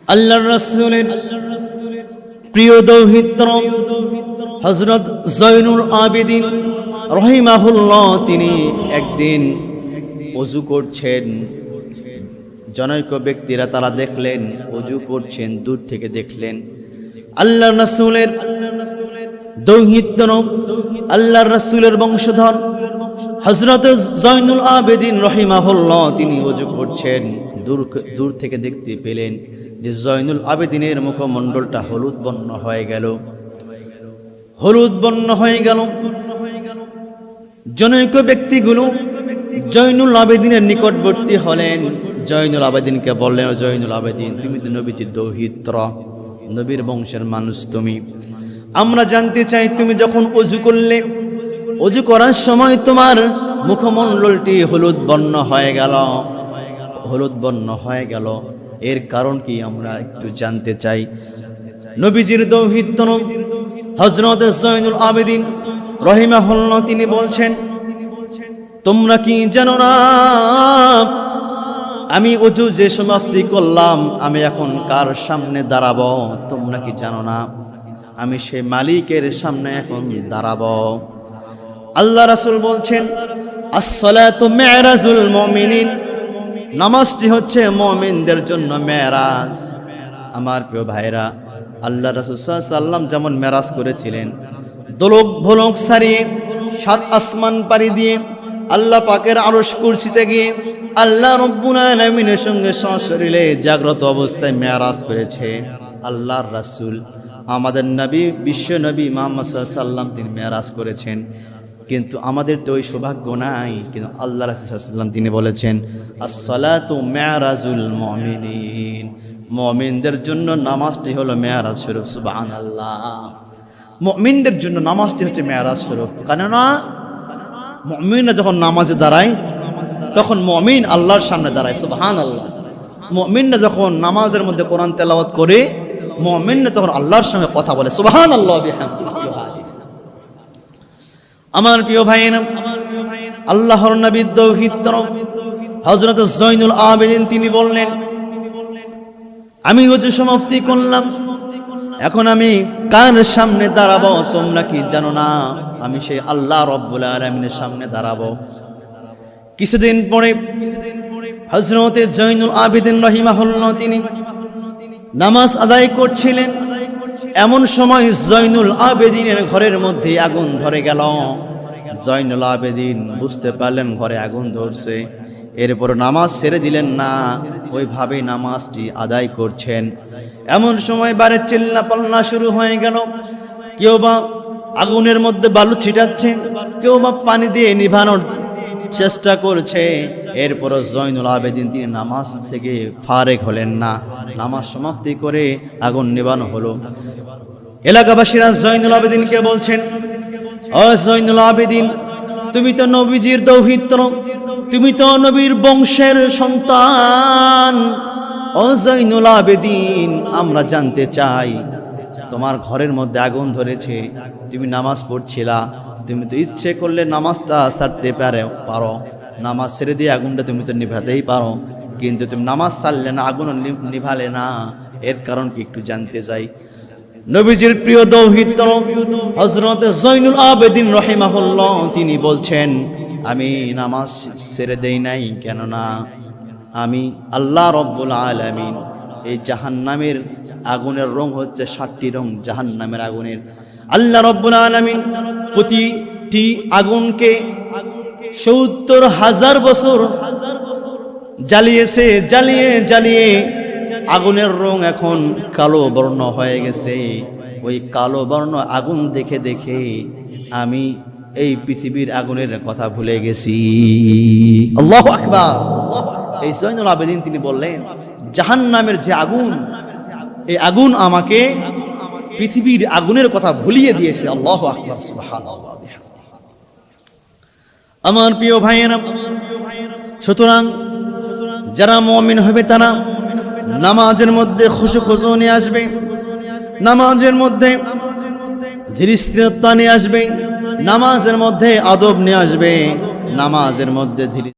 আল্লাহর রাসূলের প্রিয় দৌহিত্র হযরত জয়নুল আবেদিন রাহিমাহুল্লাহ তিনি একদিন ওযু করছেন। জনৈক ব্যক্তিরা তারা দেখলেন ওযু করছেন, দূর থেকে দেখলেন। আল্লাহর রাসূলের দৌহিত্র, আল্লাহর রাসূলের বংশধর হযরত জয়নুল আবেদিন রাহিমাহুল্লাহ তিনি ওযু করছেন। দূর থেকে দেখতে পেলেন যে জয়নুল আবেদিনের মুখমণ্ডলটা হলুদ বর্ণ হয়ে গেল, হলুদ বর্ণ হয়ে গেল। জনৈক ব্যক্তিগুলো জয়নুল আবেদিনের নিকটবর্তী হলেন, জয়নুল আবেদিনকে বললেন, জয়নুল আবেদিন তুমি তো নবীজির দৌহিত্র, নবীর বংশের মানুষ তুমি, আমরা জানতে চাই তুমি যখন ওযু করলে, ওযু করার সময় তোমার মুখমণ্ডলটি হলুদ বর্ণ হয়ে গেল, হলুদ বর্ণ হয়ে গেল, এর কারণ কি আমরা একটু জানতে চাই। নবীজির দৌহিত্র হযরত জয়নুল আবেদিন রাহিমাহুল্লাহ তিনি বলছেন, তোমরা কি জানো না আমি ওযু যে সমাপ্তি করলাম আমি এখন কার সামনে দাঁড়াবো? তোমরা কি জানো না আমি সেই মালিকের সামনে এখন দাঁড়াবো? আল্লাহ রাসূল বলছেন, আস-সালাতু মি'রাজুল মুমিনিন, নামাজটি হচ্ছে মুমিনদের জন্য মেরাজ। আমার প্রিয় ভাইরা, আল্লাহ রাসূল সাল্লাল্লাহু আলাইহি ওয়াসাল্লাম যেমন মেরাজ করেছিলেন, দোলক ভোলক ছাড়িয়ে 7 আসমান পাড়ি দিয়ে আল্লাহ পাকের আরশ কুরসিতে গিয়ে আল্লাহ রাব্বুল আলামিনের সঙ্গে সশরীরে জাগ্রত অবস্থায় মেরাজ করেছে আল্লাহর রাসূল। আমাদের নবী, বিশ্ব নবী মুহাম্মদ সাল্লাল্লাহু আলাইহি ওয়াসাল্লাম তিনি মেরাজ করেছেন, কিন্তু আমাদের তো ওই সৌভাগ্য নাই। কিন্তু আল্লাহ রাসূল সাল্লাল্লাহু আলাইহি ওয়াসাল্লাম তিনি বলেছেন, আস-সালাতু মি'রাজুল মুমিনিন, মুমিনদের জন্য নামাজটি হলো মেরাজ স্বরূপ। সুবহানাল্লাহ, মুমিনদের জন্য নামাজটি হচ্ছে মেরাজ স্বরূপ। কেননা মুমিনরা যখন নামাজে দাঁড়ায় তখন মুমিন আল্লাহর সামনে দাঁড়ায়। সুবহানাল্লাহ, মুমিনরা যখন নামাজের মধ্যে কোরআন তেলাওয়াত করে মুমিনরা তখন আল্লাহর সঙ্গে কথা বলে। সুবহানাল্লাহ বিহামদিহি। আমার প্রিয় ভাইয়েরা, আল্লাহর নবীর দৌহিত্র হযরত জয়নুল আবেদিন তিনি বললেন, আমি ওযু সমাপ্তি করলাম, এখন আমি কার সামনে দাঁড়াবো? তোমরা কি জানো না আমি সেই আল্লাহ রাব্বুল আলামিনের সামনে দাঁড়াবো? কিছুদিন পরে হযরত জয়নুল আবেদিন রাহিমাহুল্লাহ তিনি নামাজ আদায় করছিলেন। এমন সময় জয়নুল আবেদিনের ঘরের মধ্যে আগুন ধরে গেল। জয়নুল আবেদিন বুঝতে পারলেন ঘরে আগুন ধরছে, এরপর নামাজ ছেড়ে দিলেন না, ওইভাবে নামাজটি আদায় করছেন। এমন সময় বারে চিল্লা পাল্লা শুরু হয়ে গেল। কেউ বা আগুনের মধ্যে বালু ছিটাচ্ছে, কেউ বা পানি দিয়ে নিভানোর চেষ্টা করছে। এরপর জয়নুল আবেদিন তিনি নামাজ থেকে ফারেক হলেন না, নামাজ সমাপ্তি করে আগুন নিভানো হলো। এলাকাবাসীরা জয়নুল আবেদিনকে বলছেন, ও জয়নুল আবেদিন, তুমি তো নবীজির দৌহিত্র, তুমি তো নবীর বংশের সন্তান। ও জয়নুল আবেদিন, আমরা জানতে চাই তোমার ঘরের মধ্যে আগুন ধরেছে, তুমি নামাজ পড়ছিলা, তুমি তো ইচ্ছে করলে নামাজটা ছাড়তে পারো, নামাজ ছেড়ে দিয়ে আগুনটা তুমি তো নিভাতেই পারো, কিন্তু তুমি নামাজ ছাড়লে না, আগুন নিভালে না, এর কারণ কি একটু জানতে চাই। নবীজির প্রিয় দৌহিত্র হযরত জয়নুল আবেদিন রাহিমাহুল্লাহ তিনি বলছেন, আমি নামাজ ছেড়ে দেই নাই, কেননা আমি আল্লাহ রাব্বুল আলামিন এই জাহান্নামের আগুনের রং হচ্ছে 7টি রং জাহান্নামের আগুনের। আল্লাহ রাব্বুল আলামিন প্রতিটি আগুনকে ৭০,০০০ বছর জ্বালিয়েছে, জ্বালিয়ে আগুনের রং এখন কালো বর্ণ হয়ে গেছে। ওই কালো বর্ণ আগুন দেখে দেখে আমি এই পৃথিবীর আগুনের কথা ভুলে গেছি। আল্লাহু আকবার। এই জয়নুল আবেদিন তিনি বললেন, জাহান্নামের যে আগুন, এই আগুন আমাকে পৃথিবীর আগুনের কথা ভুলিয়ে দিয়েছে। আল্লাহু আকবার, সুবহানাল্লাহ। আমার প্রিয় ভাইয়েরা, সুতরাং যারা মুমিন হবে তারা নামাজের মধ্যে খুশু নিয়ে আসবে, নামাজের মধ্যে ধীরস্থিরতা নিয়ে আসবে, নামাজের মধ্যে আদব নিয়ে আসবে, নামাজের মধ্যে ধীরে